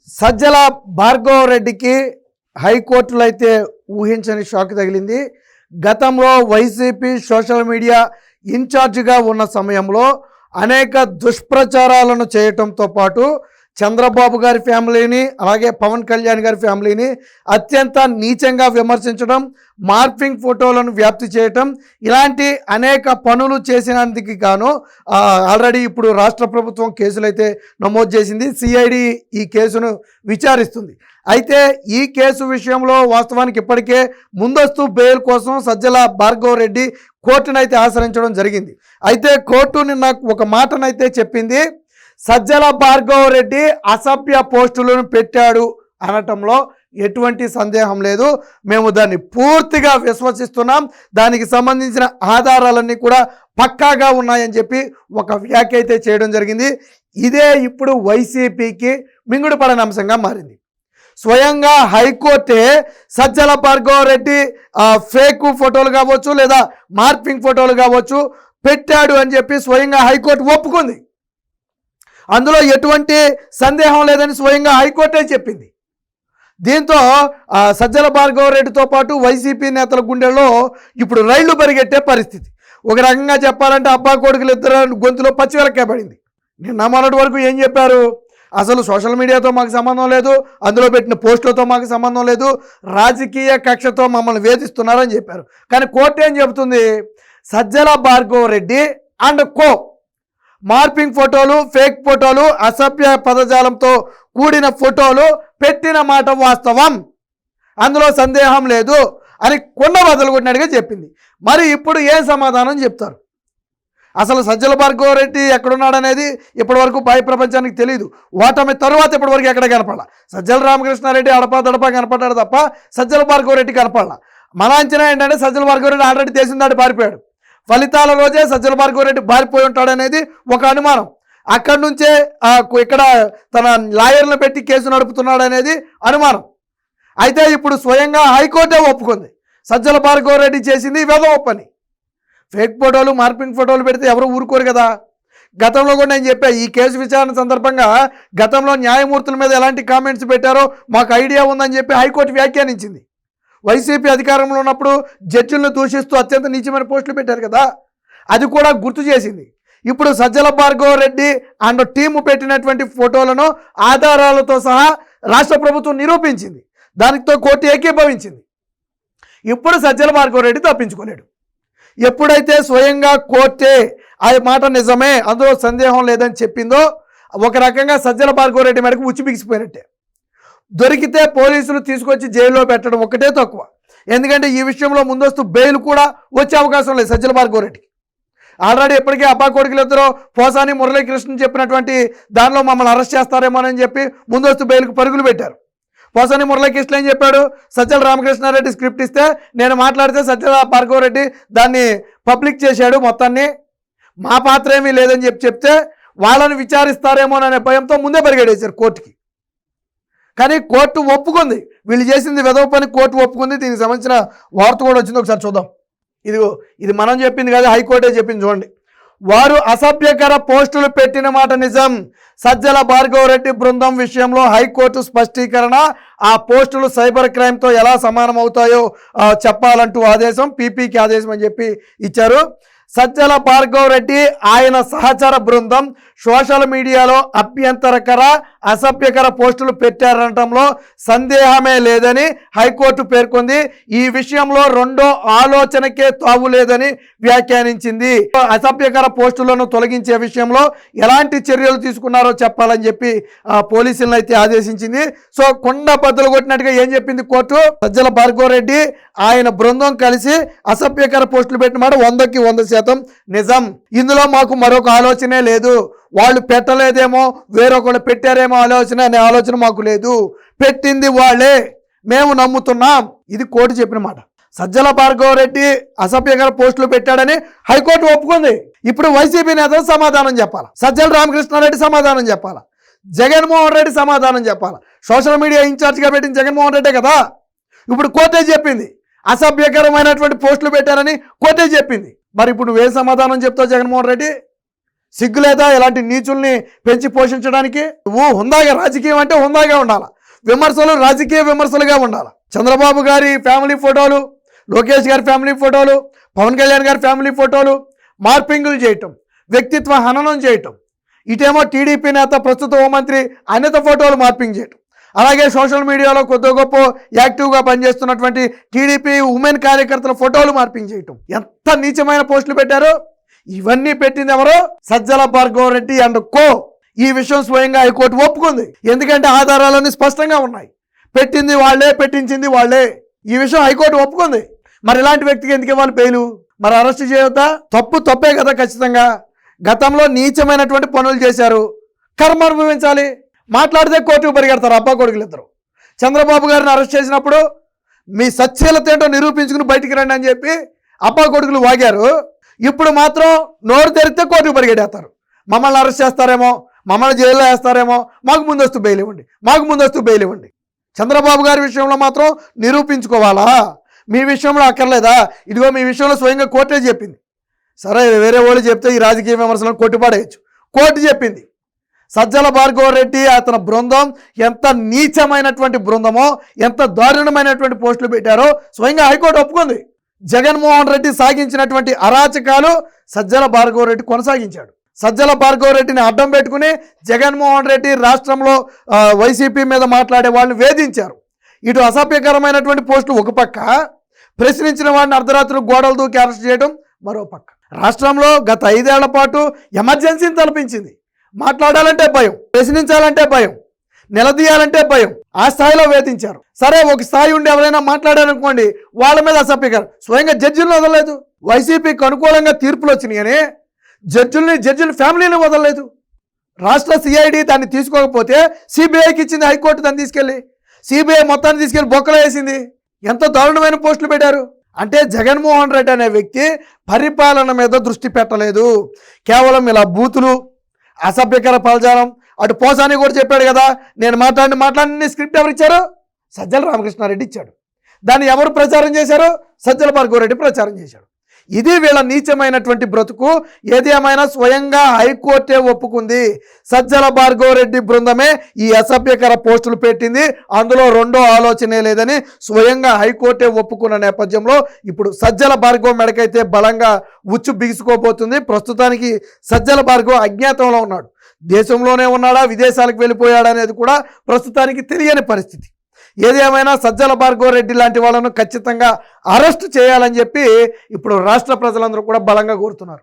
సజ్జల భార్గవ్ రెడ్డికి హైకోర్టులో అయితే ఊహించని షాక్ తగిలింది. గతంలో వైసీపీ సోషల్ మీడియా ఇన్ఛార్జిగా ఉన్న సమయంలో అనేక దుష్ప్రచారాలను చేయటంతో పాటు చంద్రబాబు గారి ఫ్యామిలీని అలాగే పవన్ కళ్యాణ్ గారి ఫ్యామిలీని అత్యంత నీచంగా విమర్శించడం, మార్ఫింగ్ ఫోటోలను వ్యాప్తి చేయటం, ఇలాంటి అనేక పనులు చేసినందుకు గాను ఆల్రెడీ ఇప్పుడు రాష్ట్ర ప్రభుత్వం కేసులు అయితే నమోదు చేసింది. సిఐడి ఈ కేసును విచారిస్తుంది. అయితే ఈ కేసు విషయంలో వాస్తవానికి ఇప్పటికే ముందస్తు బెయిల్ కోసం సజ్జల భార్గవ్ రెడ్డి కోర్టునైతే ఆశ్రయించడం జరిగింది. అయితే కోర్టు నిన్న ఒక మాటనైతే చెప్పింది. సజ్జల భార్గవ్ రెడ్డి అసభ్య పోస్టులను పెట్టాడు అనటంలో ఎటువంటి సందేహం లేదు. మేము దాన్ని పూర్తిగా విశ్వసిస్తున్నాం. దానికి సంబంధించిన ఆధారాలన్నీ కూడా పక్కాగా ఉన్నాయని చెప్పి ఒక వ్యాఖ్య అయితే చేయడం జరిగింది. ఇదే ఇప్పుడు వైసీపీకి మింగుడు పడని అంశంగా మారింది. స్వయంగా హైకోర్టే సజ్జల భార్గవ్ రెడ్డి ఫేక్ ఫోటోలు కావచ్చు లేదా మార్ఫింగ్ ఫోటోలు కావచ్చు పెట్టాడు అని చెప్పి స్వయంగా హైకోర్టు ఒప్పుకుంది. అందులో ఎటువంటి సందేహం లేదని స్వయంగా హైకోర్టే చెప్పింది. దీంతో సజ్జల భార్గవ్ రెడ్డితో పాటు వైసీపీ నేతల గుండెల్లో ఇప్పుడు రైళ్లు పరిగెట్టే పరిస్థితి. ఒక రకంగా చెప్పాలంటే అబ్బా కొడుకులు ఇద్దరు గొంతులో పచ్చివెలక్కాయ పడింది. నిన్న మొన్నటి వరకు ఏం చెప్పారు? అసలు సోషల్ మీడియాతో మాకు సంబంధం లేదు, అందులో పెట్టిన పోస్టులతో మాకు సంబంధం లేదు, రాజకీయ కక్షతో మమ్మల్ని వేధిస్తున్నారని చెప్పారు. కానీ కోర్టు ఏం చెబుతుంది? Sajjala Bhargav Reddy and co morphing ఫోటోలు, ఫేక్ ఫోటోలు, అసభ్య పదజాలంతో కూడిన ఫోటోలు పెట్టిన మాట వాస్తవం, అందులో సందేహం లేదు అని కొండ బదలుకొట్టినట్టుగా చెప్పింది. మరి ఇప్పుడు ఏం సమాధానం చెప్తారు? అసలు సజ్జల భార్గవ్ రెడ్డి ఎక్కడున్నాడనేది ఇప్పటివరకు బాహ్య ప్రపంచానికి తెలియదు. ఓటమి తరువాత ఇప్పటివరకు ఎక్కడ కనపడాల. సజ్జల రామకృష్ణారెడ్డి అడపా కనపడ్డాడు తప్ప సజ్జల భార్గవ్ రెడ్డి కనపడాల. మన అంచనా ఏంటంటే సజ్జల భార్గవ్ రెడ్డి ఆల్రెడీ దేశం దాటి పారిపోయాడు. ఫలితాల రోజే సజ్జల భార్గవ్ రెడ్డి పారిపోయి ఉంటాడనేది ఒక అనుమానం. అక్కడి నుంచే ఇక్కడ తన లాయర్లను పెట్టి కేసు నడుపుతున్నాడు అనేది అనుమానం. అయితే ఇప్పుడు స్వయంగా హైకోర్టే ఒప్పుకుంది సజ్జల భార్గవ్ రెడ్డి చేసింది వెధవ పని. ఫేక్ ఫోటోలు, మార్పింగ్ ఫోటోలు పెడితే ఎవరు ఊరుకోరు కదా. గతంలో కూడా నేను చెప్పా, ఈ కేసు విచారణ సందర్భంగా గతంలో న్యాయమూర్తుల మీద ఎలాంటి కామెంట్స్ పెట్టారో మాకు ఐడియా ఉందని చెప్పి హైకోర్టు వ్యాఖ్యానించింది. వైసీపీ అధికారంలో ఉన్నప్పుడు జడ్జిలను దూషిస్తూ అత్యంత నీచమైన పోస్టులు పెట్టారు కదా, అది కూడా గుర్తు చేసింది. ఇప్పుడు సజ్జల భార్గవ్ రెడ్డి అండ్ టీము పెట్టినటువంటి ఫోటోలను ఆధారాలతో సహా రాష్ట్ర ప్రభుత్వం నిరూపించింది. దానితో కోర్టు ఏకీభవించింది. ఇప్పుడు సజ్జల భార్గవ్ రెడ్డి తప్పించుకోలేడు. ఎప్పుడైతే స్వయంగా కోర్టే ఆ మాట నిజమే, అందులో సందేహం లేదని చెప్పిందో ఒక రకంగా సజ్జల భార్గవ్ రెడ్డి మేరకు ఉచ్చి బిగిసిపోయినట్టే. దొరికితే పోలీసులు తీసుకొచ్చి జైల్లో పెట్టడం ఒకటే తక్కువ. ఎందుకంటే ఈ విషయంలో ముందస్తు బెయిల్ కూడా వచ్చే అవకాశం లేదు సజ్జల భార్గవ్ రెడ్డికి. ఆల్రెడీ ఇప్పటికే అబ్బా కొడుకులు ఇద్దరు పోసాని మురళీకృష్ణ చెప్పినటువంటి దానిలో మమ్మల్ని అరెస్ట్ చేస్తారేమోనని చెప్పి ముందస్తు బెయిల్కు పరుగులు పెట్టారు. పోసాని మురళీకృష్ణ ఏం చెప్పాడు? సజ్జల రామకృష్ణారెడ్డి స్క్రిప్ట్ ఇస్తే నేను మాట్లాడితే సజ్జల భార్గవ్ రెడ్డి దాన్ని పబ్లిక్ చేశాడు, మొత్తాన్ని మా పాత్ర ఏమీ లేదని చెప్తే వాళ్ళని విచారిస్తారేమోననే భయంతో ముందే పరిగెడేశారు కోర్టుకి. కానీ కోర్టు ఒప్పుకుంది, వీళ్ళు చేసింది వెధవ పని కోర్టు ఒప్పుకుంది. దీనికి సంబంధించిన వార్త కూడా వచ్చింది, ఒకసారి చూద్దాం. ఇది మనం చెప్పింది కాదు, హైకోర్టే చెప్పింది. చూడండి, వారు అసభ్యకర పోస్టులు పెట్టిన మాట నిజం. సజ్జల భార్గవ్ రెడ్డి బృందం విషయంలో హైకోర్టు స్పష్టీకరణ. ఆ పోస్టులు సైబర్ క్రైమ్తో ఎలా సమానం అవుతాయో చెప్పాలంటూ ఆదేశం, పీపీకి ఆదేశం అని చెప్పి ఇచ్చారు. సజ్జల భార్గవ్ రెడ్డి ఆయన సహచర బృందం సోషల్ మీడియాలో అభ్యంతరకర, అసభ్యకర పోస్టులు పెట్టారనటంలో సందేహమే లేదని హైకోర్టు పేర్కొంది. ఈ విషయంలో రెండో ఆలోచనకే తావు లేదని వ్యాఖ్యానించింది. అసభ్యకర పోస్టులను తొలగించే విషయంలో ఎలాంటి చర్యలు తీసుకున్నారో చెప్పాలని చెప్పి పోలీసులను అయితే ఆదేశించింది. సో కొండ బద్దలు కొట్టినట్టుగా ఏం చెప్పింది కోర్టు? సజ్జల భార్గవ్ రెడ్డి ఆయన బృందం కలిసి అసభ్యకర పోస్టులు పెట్టిన మాట 100కి 100% నిజం. ఇందులో మాకు మరొక ఆలోచనే లేదు. వాళ్ళు పెట్టలేదేమో, వేరొకళ్ళు పెట్టారేమో అనే ఆలోచన మాకు లేదు. పెట్టింది వాళ్ళే, మేము నమ్ముతున్నాం. ఇది కోర్టు చెప్పిన మాట. సజ్జల భార్గవ్ రెడ్డి అసభ్యకర పోస్టులు పెట్టాడని హైకోర్టు ఒప్పుకుంది. ఇప్పుడు వైసీపీ నేతలు సమాధానం చెప్పాలి, సజ్జల రామకృష్ణారెడ్డి సమాధానం చెప్పాలి, జగన్మోహన్ రెడ్డి సమాధానం చెప్పాలి. సోషల్ మీడియా ఇన్ఛార్జ్గా పెట్టిన జగన్మోహన్ రెడ్డే కదా. ఇప్పుడు కోర్టే చెప్పింది అసభ్యకరమైనటువంటి పోస్టులు పెట్టారని కోర్టే చెప్పింది. మరి ఇప్పుడు నువ్వే సమాధానం చెప్తావు జగన్మోహన్ రెడ్డి? సిగ్గులేదా ఇలాంటి నీచుల్ని పెంచి పోషించడానికి? నువ్వు హుందాగా, రాజకీయం అంటే హుందాగా ఉండాలి, విమర్శలు రాజకీయ విమర్శలుగా ఉండాలి. చంద్రబాబు గారి ఫ్యామిలీ ఫోటోలు, లోకేష్ గారి ఫ్యామిలీ ఫోటోలు, పవన్ కళ్యాణ్ గారి ఫ్యామిలీ ఫోటోలు మార్పింగులు చేయటం, వ్యక్తిత్వ హననం చేయటం, ఇటేమో టీడీపీ నేత ప్రస్తుత హోంమంత్రి అనిత ఫోటోలు మార్పింగ్ చేయటం, అలాగే సోషల్ మీడియాలో కొద్ది గొప్ప యాక్టివ్గా పనిచేస్తున్నటువంటి టీడీపీ ఉమెన్ కార్యకర్తల ఫోటోలు మార్పింగ్ చేయటం. ఎంత నీచమైన పోస్టులు పెట్టారు. ఇవన్నీ పెట్టింది ఎవరు? Sajjala Bhargav Reddy and co. ఈ విషయం స్వయంగా హైకోర్టు ఒప్పుకుంది. ఎందుకంటే ఆధారాలన్నీ స్పష్టంగా ఉన్నాయి. పెట్టింది వాళ్లే, పెట్టించింది వాళ్లే. ఈ విషయం హైకోర్టు ఒప్పుకుంది. మరి ఇలాంటి వ్యక్తికి ఎందుకు ఇవ్వాలి బెయిలు? మరి అరెస్ట్ చేయొద్దా? తప్పే కదా ఖచ్చితంగా. గతంలో నీచమైనటువంటి పనులు చేశారు, కర్మ అనుభవించాలి. మాట్లాడితే కోర్టుకు పరిగెడతారు అబ్బా కొడుకులు ఇద్దరు. చంద్రబాబు గారిని అరెస్ట్ చేసినప్పుడు మీ సత్యలత ఏంటో నిరూపించుకుని బయటికి రండి అని చెప్పి అబ్బా కొడుకులు వాగారు. ఇప్పుడు మాత్రం నోరు తెరిస్తే కోర్టుకు పరిగెడేస్తారు. మమ్మల్ని అరెస్ట్ చేస్తారేమో, మమ్మల్ని జైల్లో వేస్తారేమో, మాకు ముందస్తు బెయిల్ ఇవ్వండి, మాకు ముందస్తు బెయిల్ ఇవ్వండి. చంద్రబాబు గారి విషయంలో మాత్రం నిరూపించుకోవాలా? మీ విషయంలో అక్కర్లేదా? ఇదిగో మీ విషయంలో స్వయంగా కోర్టే చెప్పింది. సరే వేరే వాళ్ళు చెప్తే ఈ రాజకీయ విమర్శలను కొట్టిపడేయచ్చు. కోర్టు చెప్పింది సజ్జల భార్గవరెడ్డి అతని బృందం ఎంత నీచమైనటువంటి బృందమో, ఎంత దారుణమైనటువంటి పోస్టులు పెట్టారో స్వయంగా హైకోర్టు ఒప్పుకుంది. జగన్మోహన్ రెడ్డి సాగించినటువంటి అరాచకాలు సజ్జల భార్గవరెడ్డి కొనసాగించాడు. సజ్జల భార్గవరెడ్డిని అడ్డం పెట్టుకుని జగన్మోహన్ రెడ్డి రాష్ట్రంలో వైసీపీ మీద మాట్లాడే వాళ్ళని వేధించారు. ఇటు అసభ్యకరమైనటువంటి పోస్టులు ఒక పక్క, ప్రశ్నించిన వాడిని అర్ధరాత్రులు గోడలు దూకి అరెస్ట్ చేయడం మరో పక్క. రాష్ట్రంలో గత 5 ఏళ్ల పాటు ఎమర్జెన్సీని తలపించింది. మాట్లాడాలంటే భయం, ప్రశ్నించాలంటే భయం, నిలదీయాలంటే భయం. ఆ స్థాయిలో వేధించారు. సరే ఒక స్థాయి ఉండి ఎవరైనా మాట్లాడారనుకోండి, వాళ్ళ మీద అసభ్యకరం. స్వయంగా జడ్జిలను వదలలేదు. వైసీపీకి అనుకూలంగా తీర్పులు వచ్చినాయని జడ్జిల ఫ్యామిలీని వదలలేదు. రాష్ట్ర సిఐడి దాన్ని తీసుకోకపోతే సిబిఐకి ఇచ్చింది హైకోర్టు. దాన్ని తీసుకెళ్ళి సిబిఐ మొత్తాన్ని తీసుకెళ్ళి బొక్కలో వేసింది. ఎంత దారుణమైన పోస్టులు పెట్టారు అంటే జగన్మోహన్ రెడ్డి అనే వ్యక్తి పరిపాలన మీద దృష్టి పెట్టలేదు. కేవలం ఇలా బూతులు, అసభ్యకర పదజాలం. అటు పోసాని కూడా చెప్పాడు కదా, నేను మాట్లాడిన స్క్రిప్ట్ ఎవరు ఇచ్చారు? సజ్జల రామకృష్ణారెడ్డి ఇచ్చాడు. దాన్ని ఎవరు ప్రచారం చేశారు? సజ్జల భార్గవరెడ్డి ప్రచారం చేశాడు. ఇది వీళ్ళ నీచమైనటువంటి బ్రతుకు. ఏది ఏమైనా స్వయంగా హైకోర్టే ఒప్పుకుంది. సజ్జల భార్గవరెడ్డి బృందమే ఈ అసభ్యకర పోస్టులు పెట్టింది, అందులో రెండో ఆలోచనే లేదని స్వయంగా హైకోర్టే ఒప్పుకున్న నేపథ్యంలో ఇప్పుడు సజ్జల భార్గవ మెడకైతే బలంగా ఉచ్చు బిగుసుకోబోతుంది. ప్రస్తుతానికి సజ్జల భార్గవ అజ్ఞాతంలో ఉన్నాడు. దేశంలోనే ఉన్నాడా, విదేశాలకు వెళ్ళిపోయాడా అనేది కూడా ప్రస్తుతానికి తెలియని పరిస్థితి. ఏది ఏమైనా సజ్జల భార్గవరెడ్డి లాంటి వాళ్ళను ఖచ్చితంగా అరెస్ట్ చేయాలని చెప్పి ఇప్పుడు రాష్ట్ర ప్రజలందరూ కూడా బలంగా కోరుతున్నారు.